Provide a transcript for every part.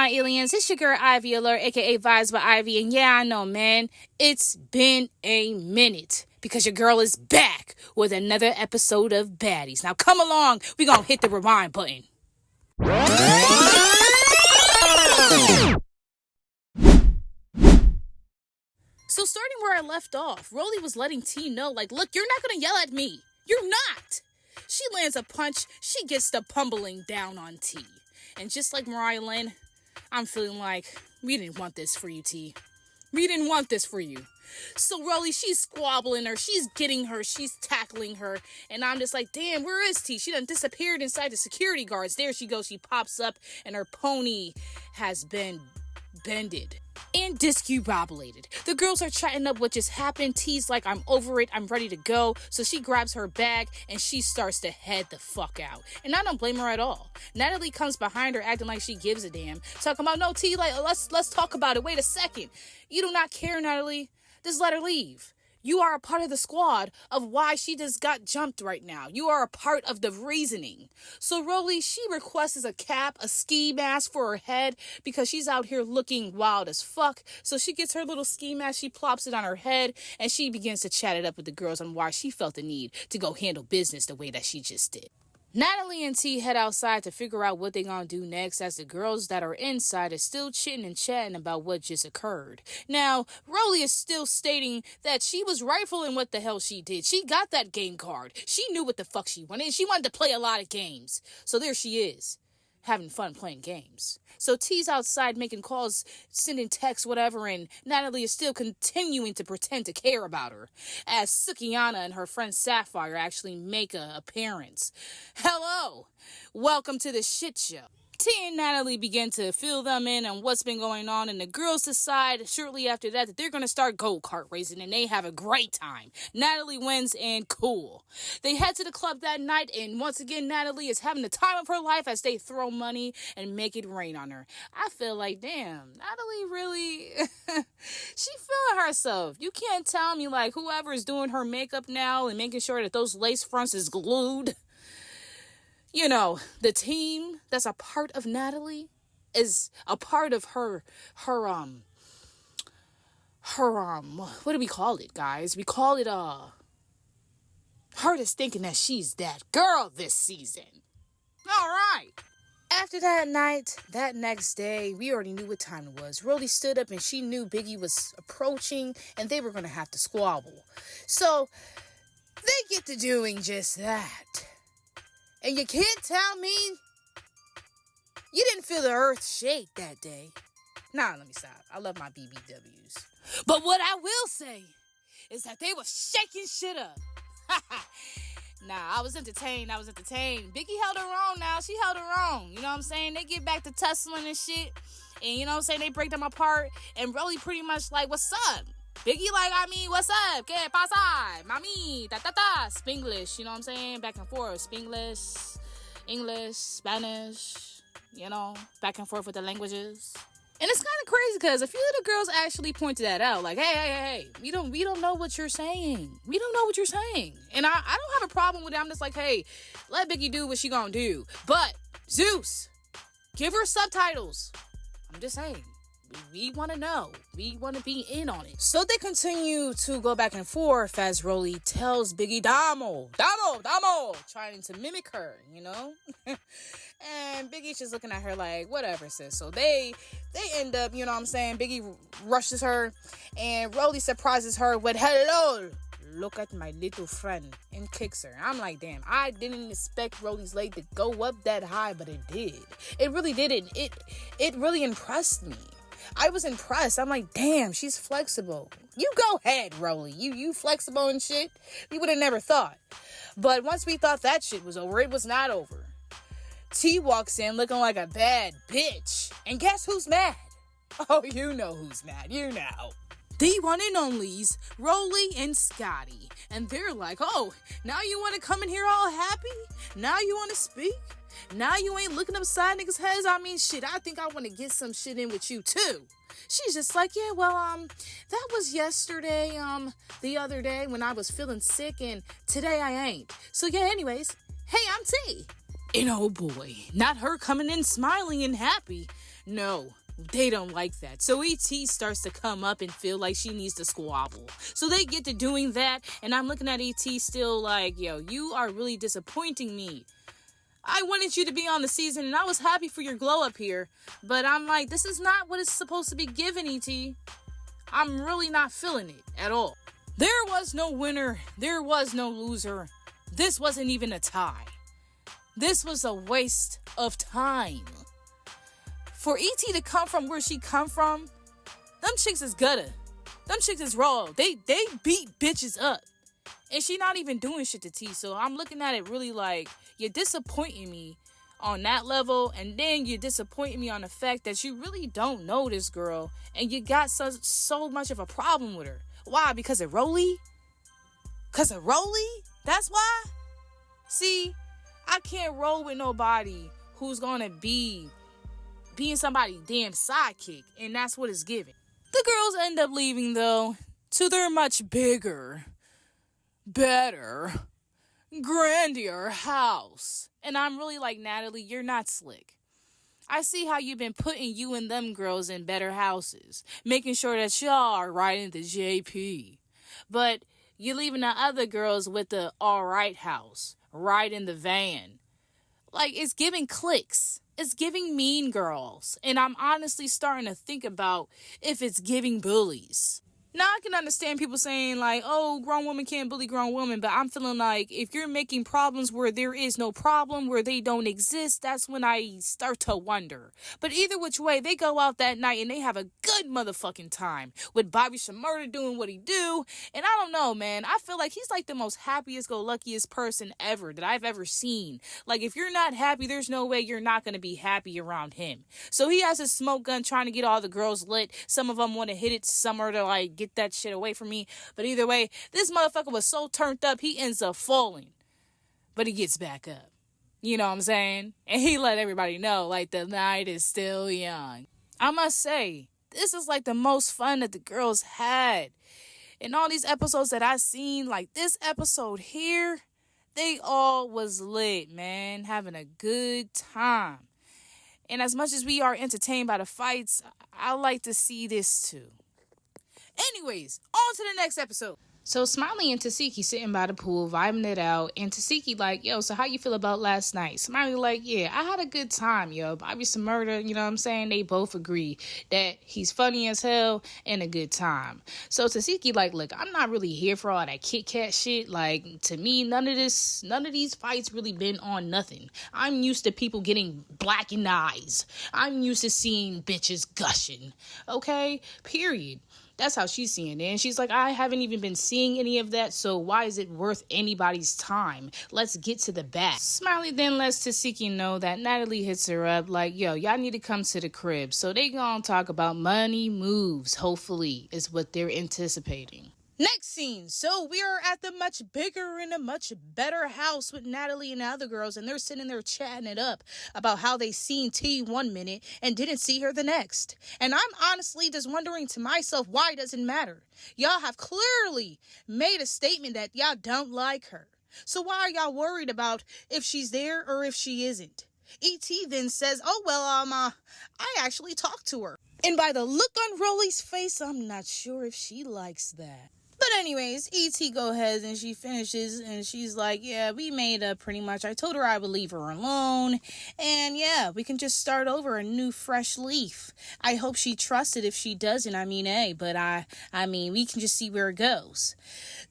my aliens? It's your girl Ivy Alert, aka Vibes by Ivy, and yeah, I know, man, it's been a minute because your girl is back with another episode of Baddies. Now come along, we gonna hit the rewind button. So starting where I left off, Rolly was letting T know, like, look, you're not gonna yell at me. You're not. She lands a punch, she gets the pummeling down on T. And just like Mariah Lynn, I'm feeling like, we didn't want this for you, T. We didn't want this for you. So Rolly, she's squabbling her, she's getting her, she's tackling her. And I'm just like, damn, where is T? She done disappeared inside the security guards. There she goes, she pops up, and her pony has been bended and discombobulated. The girls are chatting up what just happened. T's like, I'm over it, I'm ready to go. So she grabs her bag and she starts to head the fuck out. And I don't blame her at all. Natalie comes behind her acting like she gives a damn, talking about, no, T, like, let's talk about it. Wait a second. You do not care, Natalie. Just let her leave. You are a part of the squad of why she just got jumped right now. You are a part of the reasoning. So Rolly, she requests a cap, a ski mask for her head because she's out here looking wild as fuck. So she gets her little ski mask, she plops it on her head, and she begins to chat it up with the girls on why she felt the need to go handle business the way that she just did. Natalie and T head outside to figure out what they're gonna do next as the girls that are inside are still chitting and chatting about what just occurred. Now, Rolly is still stating that she was rightful in what the hell she did. She got that game card. She knew what the fuck she wanted. She wanted to play a lot of games. So there she is, having fun playing games. So T's outside making calls, sending texts, whatever, and Natalie is still continuing to pretend to care about her, as Sukiana and her friend Sapphire actually make an appearance. Hello! Welcome to the shit show. T and Natalie begin to fill them in on what's been going on, and the girls decide shortly after that they're going to start go-kart racing, and they have a great time. Natalie wins, and cool. They head to the club that night, and once again, Natalie is having the time of her life as they throw money and make it rain on her. I feel like, damn, Natalie really, she feeling herself. You can't tell me, like, whoever is doing her makeup now and making sure that those lace fronts is glued, you know, the team that's a part of Natalie is a part of her, what do we call it, guys? We call it, her just thinking that she's that girl this season. All right. After that night, that next day, we already knew what time it was. Rolly stood up and she knew Biggie was approaching and they were going to have to squabble. So they get to doing just that. And you can't tell me you didn't feel the earth shake that day. Nah, let me stop. I love my BBWs. But what I will say is that they were shaking shit up. Nah, I was entertained. Biggie held her own now. She held her own. You know what I'm saying? They get back to tussling and shit. And you know what I'm saying? They break them apart. And Rolly pretty much like, what's up? Biggie like, I mean, what's up? ¿Qué pasa? Mami, ta-ta-ta. Spanglish, you know what I'm saying? Back and forth. Spanglish, English, Spanish, you know, back and forth with the languages. And it's kind of crazy because a few of the girls actually pointed that out. Like, hey, we don't know what you're saying. We don't know what you're saying. And I don't have a problem with it. I'm just like, hey, let Biggie do what she gonna do. But, Zeus, give her subtitles. I'm just saying. We want to know. We want to be in on it. So they continue to go back and forth as Rolly tells Biggie, Damo, trying to mimic her, you know? And Biggie's just looking at her like, whatever, sis. So they end up, you know what I'm saying? Biggie rushes her and Rolly surprises her with, hello, look at my little friend, and kicks her. I'm like, damn, I didn't expect Rolly's leg to go up that high, but it did. It really did. It really impressed me. I was impressed. I'm like, damn, she's flexible. You go ahead, Rolly. You flexible and shit. We would have never thought. But once we thought that shit was over, it was not over. T walks in looking like a bad bitch. And guess who's mad? Oh, you know who's mad. You know. The one and onlys, Rolly and Scotty. And they're like, oh, now you want to come in here all happy? Now you want to speak? Now you ain't looking upside niggas' heads? I mean, shit, I think I want to get some shit in with you, too. She's just like, yeah, well, that was yesterday, the other day when I was feeling sick, and today I ain't. So, yeah, anyways, hey, I'm T. And oh boy, not her coming in smiling and happy. No, they don't like that. So E.T. starts to come up and feel like she needs to squabble. So they get to doing that, and I'm looking at E.T. still like, yo, you are really disappointing me. I wanted you to be on the season, and I was happy for your glow up here. But I'm like, this is not what it's supposed to be given, E.T. I'm really not feeling it at all. There was no winner. There was no loser. This wasn't even a tie. This was a waste of time. For E.T. to come from where she come from, them chicks is gutter. Them chicks is raw. They beat bitches up. And she not even doing shit to T. So I'm looking at it really like, you're disappointing me on that level. And then you're disappointing me on the fact that you really don't know this girl. And you got so much of a problem with her. Why? Because of Rolly? Because of Rolly? That's why? See, I can't roll with nobody who's gonna be being somebody's damn sidekick. And that's what it's giving. The girls end up leaving, though, to their much bigger, better, grandier house. And I'm really like, Natalie, you're not slick. I see how you've been putting you and them girls in better houses, making sure that y'all are right in the JP. But you're leaving the other girls with the alright house, right in the van. Like, it's giving clicks. It's giving Mean Girls. And I'm honestly starting to think about if it's giving Bullies. Now, I can understand people saying, like, oh, grown women can't bully grown women. But I'm feeling like if you're making problems where there is no problem, where they don't exist, that's when I start to wonder. But either which way, they go out that night and they have a good motherfucking time with Bobby Shmurda doing what he do. And I don't know, man. I feel like he's like the most happiest-go-luckiest person ever that I've ever seen. Like, if you're not happy, there's no way you're not going to be happy around him. So he has a smoke gun trying to get all the girls lit. Some of them want to hit it. Some are to, like, get that shit away from me. But either way, this motherfucker was so turned up, he ends up falling. But he gets back up. You know what I'm saying? And he let everybody know, like, the night is still young. I must say, this is like the most fun that the girls had. In all these episodes that I seen, like this episode here, they all was lit, man. Having a good time. And as much as we are entertained by the fights, I like to see this too. Anyways, on to the next episode. So Smiley and Tasiki sitting by the pool, vibing it out. And Tasiki like, yo, so how you feel about last night? Smiley like, yeah, I had a good time, yo. Bobby Shmurda, you know what I'm saying? They both agree that he's funny as hell and a good time. So Tasiki like, look, I'm not really here for all that Kit Kat shit. Like, to me, none of these fights really been on nothing. I'm used to people getting blackened eyes. I'm used to seeing bitches gushing. Okay? Period. That's how she's seeing it. And she's like, I haven't even been seeing any of that, so why is it worth anybody's time? Let's get to the bat. Smiley then lets Tasiki know that Natalie hits her up like, yo, y'all need to come to the crib. So they gonna talk about money moves, hopefully, is what they're anticipating. Next scene. So we are at the much bigger and a much better house with Natalie and the other girls, and they're sitting there chatting it up about how they seen T 1 minute and didn't see her the next. And I'm honestly just wondering to myself why it doesn't matter. Y'all have clearly made a statement that y'all don't like her. So why are y'all worried about if she's there or if she isn't? E.T. then says, oh, well, I actually talked to her. And by the look on Rolly's face, I'm not sure if she likes that. But anyways, E.T. go ahead and she finishes and she's like, yeah, we made up pretty much. I told her I would leave her alone. And yeah, we can just start over a new fresh leaf. I hope she trusts it. If she doesn't, but I mean, we can just see where it goes.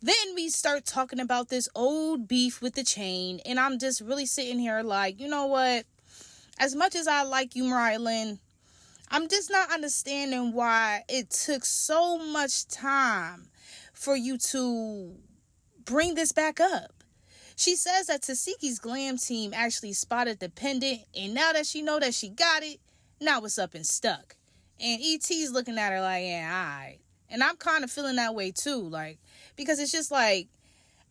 Then we start talking about this old beef with the chain. And I'm just really sitting here like, you know what? As much as I like you, Mariah Lynn, I'm just not understanding why it took so much time for you to bring this back up. She says that Tasiki's glam team actually spotted the pendant, and now that she know that she got it, now it's up and stuck. And E.T.'s looking at her like, yeah, alright. And I'm kind of feeling that way too, like, because it's just like,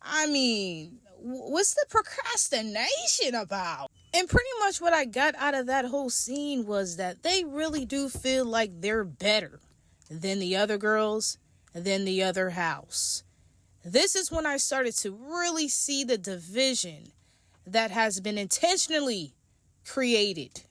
I mean, what's the procrastination about? And pretty much what I got out of that whole scene was that they really do feel like they're better than the other girls, than the other house. This is when I started to really see the division that has been intentionally created.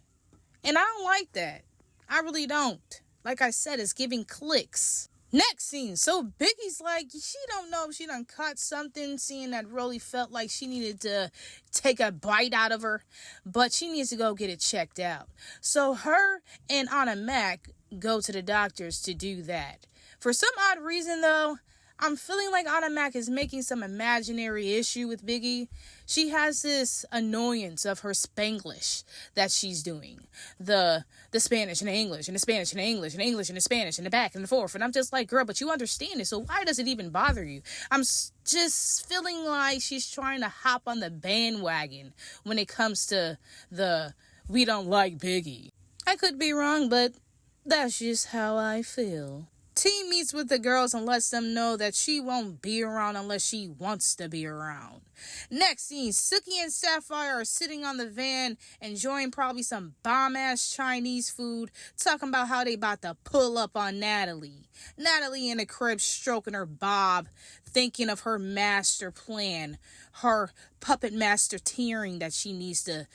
And I don't like that. I really don't. Like I said, it's giving clicks. Next scene. So Biggie's like, she don't know if she done caught something, seeing that Rolly felt like she needed to take a bite out of her, but she needs to go get it checked out. So her and Anna Mac go to the doctors to do that. For some odd reason, though, I'm feeling like Anna Mac is making some imaginary issue with Biggie. She has this annoyance of her Spanglish that she's doing. The Spanish and the English and the Spanish and the English and the English and the Spanish and the back and the forth. And I'm just like, girl, but you understand it. So why does it even bother you? I'm just feeling like she's trying to hop on the bandwagon when it comes to the we don't like Biggie. I could be wrong, but that's just how I feel. T meets with the girls and lets them know that she won't be around unless she wants to be around. Next scene, Sookie and Sapphire are sitting on the van, enjoying probably some bomb-ass Chinese food, talking about how they about to pull up on Natalie. Natalie in the crib stroking her bob, thinking of her master plan, her puppet master tearing that she needs to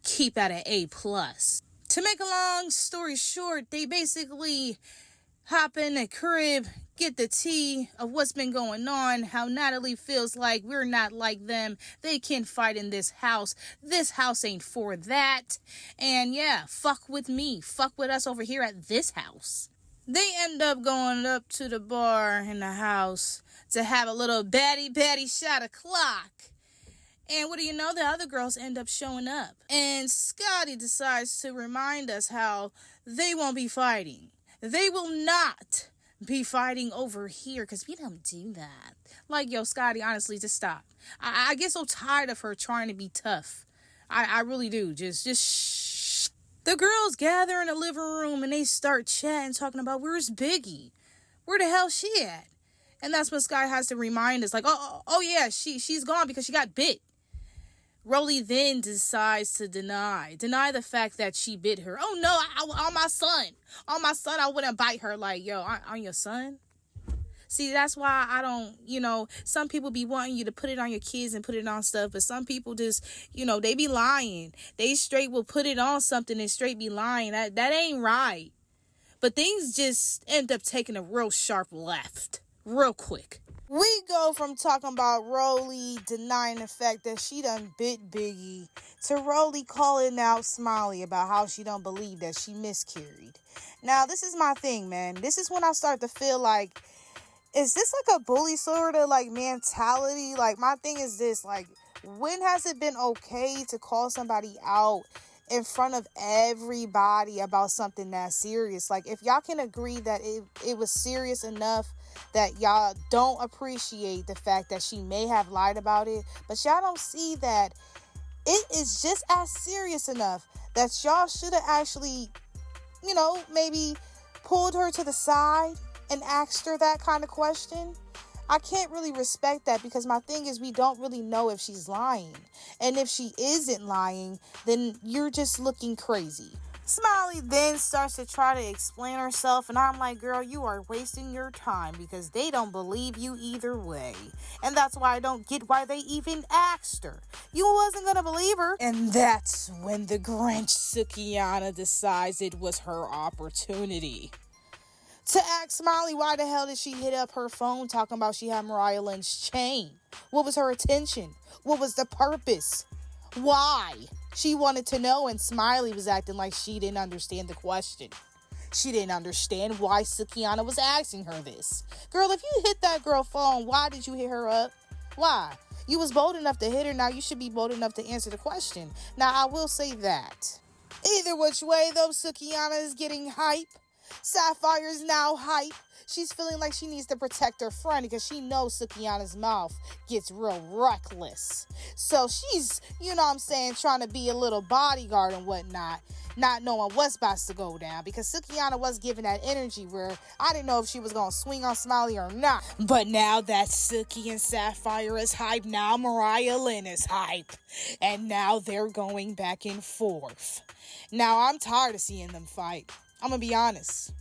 keep at an A+. To make a long story short, they basically hop in the crib, get the tea of what's been going on, how Natalie feels like we're not like them. They can fight in this house. This house ain't for that. And yeah, fuck with me. Fuck with us over here at this house. They end up going up to the bar in the house to have a little baddie shot o'clock. And what do you know? The other girls end up showing up. And Scotty decides to remind us how they won't be fighting. They will not be fighting over here because we don't do that. Like, yo, Scotty, honestly, just stop. I get so tired of her trying to be tough. I really do. Just shh. The girls gather in the living room and they start chatting, talking about where's Biggie? Where the hell she at? And that's what Scotty has to remind us. Like, oh yeah, she's gone because she got bit. Rolly then decides to deny the fact that she bit her. Oh no, on my son, I wouldn't bite her. Like, yo, on your son? See, that's why I don't, some people be wanting you to put it on your kids and put it on stuff, but some people just, they be lying. They straight will put it on something and straight be lying. That ain't right. But things just end up taking a real sharp left, real quick. We go from talking about Rolly denying the fact that she done bit Biggie to Rolly calling out Smiley about how she don't believe that she miscarried. Now, this is my thing, man. This is when I start to feel like, is this like a bully sort of like mentality? Like, my thing is this, like, when has it been okay to call somebody out in front of everybody about something that serious? Like, if y'all can agree that it was serious enough that y'all don't appreciate the fact that she may have lied about it, but y'all don't see that it is just as serious enough that y'all should have actually, maybe pulled her to the side and asked her that kind of question. I can't really respect that because my thing is we don't really know if she's lying. And if she isn't lying, then you're just looking crazy. Smiley then starts to try to explain herself, and I'm like, girl, you are wasting your time because they don't believe you either way. And that's why I don't get why they even asked her. You wasn't going to believe her. And that's when the Grinch Sukiana decides it was her opportunity to ask Smiley why the hell did she hit up her phone talking about she had Mariah Lynn's chain. What was her intention? What was the purpose? Why? She wanted to know, and Smiley was acting like she didn't understand the question. She didn't understand why Sukiana was asking her this. Girl, if you hit that girl phone, why did you hit her up? Why? You was bold enough to hit her, now you should be bold enough to answer the question. Now, I will say that. Either which way, though, Sukiana is getting hype. Sapphire is now hype. She's feeling like she needs to protect her friend because she knows Sukiana's mouth gets real reckless. So she's, trying to be a little bodyguard and whatnot, not knowing what's about to go down because Sukiana was giving that energy where I didn't know if she was going to swing on Smiley or not. But now that Suki and Sapphire is hype, now Mariah Lynn is hype. And now they're going back and forth. Now I'm tired of seeing them fight. I'm going to be honest.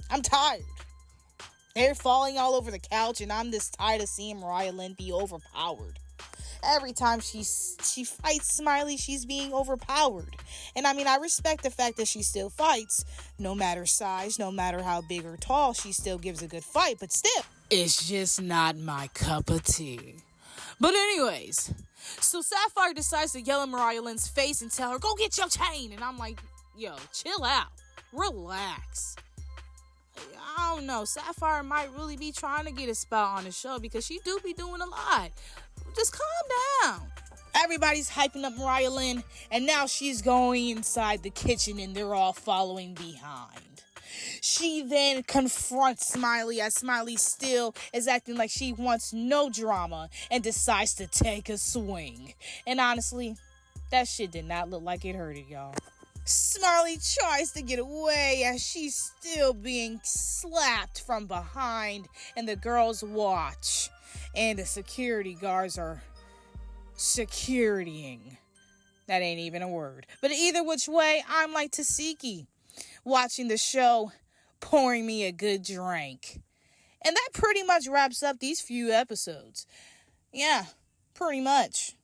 I'm tired. They're falling all over the couch, and I'm just tired of seeing Mariah Lynn be overpowered. Every time she fights Smiley, she's being overpowered. And I mean, I respect the fact that she still fights, no matter size, no matter how big or tall, she still gives a good fight, but still. It's just not my cup of tea. But anyways, so Sapphire decides to yell in Mariah Lynn's face and tell her, go get your chain. And I'm like, yo, chill out. Relax. I don't know. Sapphire might really be trying to get a spot on the show because she do be doing a lot. Just calm down. Everybody's hyping up Mariah Lynn, and now she's going inside the kitchen and they're all following behind. She then confronts Smiley as Smiley still is acting like she wants no drama and decides to take a swing. And honestly, that shit did not look like it hurted, y'all. Smiley tries to get away as she's still being slapped from behind, and the girls watch, and the security guards are securitying. That ain't even a word. But either which way, I'm like Tasiki, watching the show, pouring me a good drink. And that pretty much wraps up these few episodes. Yeah, pretty much.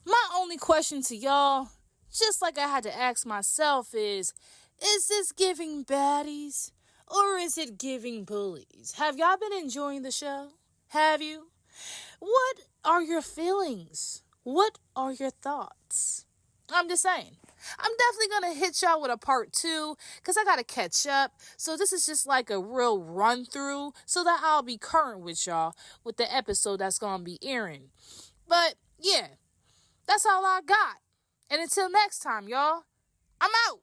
My only question to y'all, just like I had to ask myself, is this giving baddies or is it giving bullies? Have y'all been enjoying the show? Have you? What are your feelings? What are your thoughts? I'm just saying. I'm definitely going to hit y'all with a part 2 because I got to catch up. So this is just like a real run through so that I'll be current with y'all with the episode that's going to be airing. But yeah, that's all I got. And until next time, y'all, I'm out.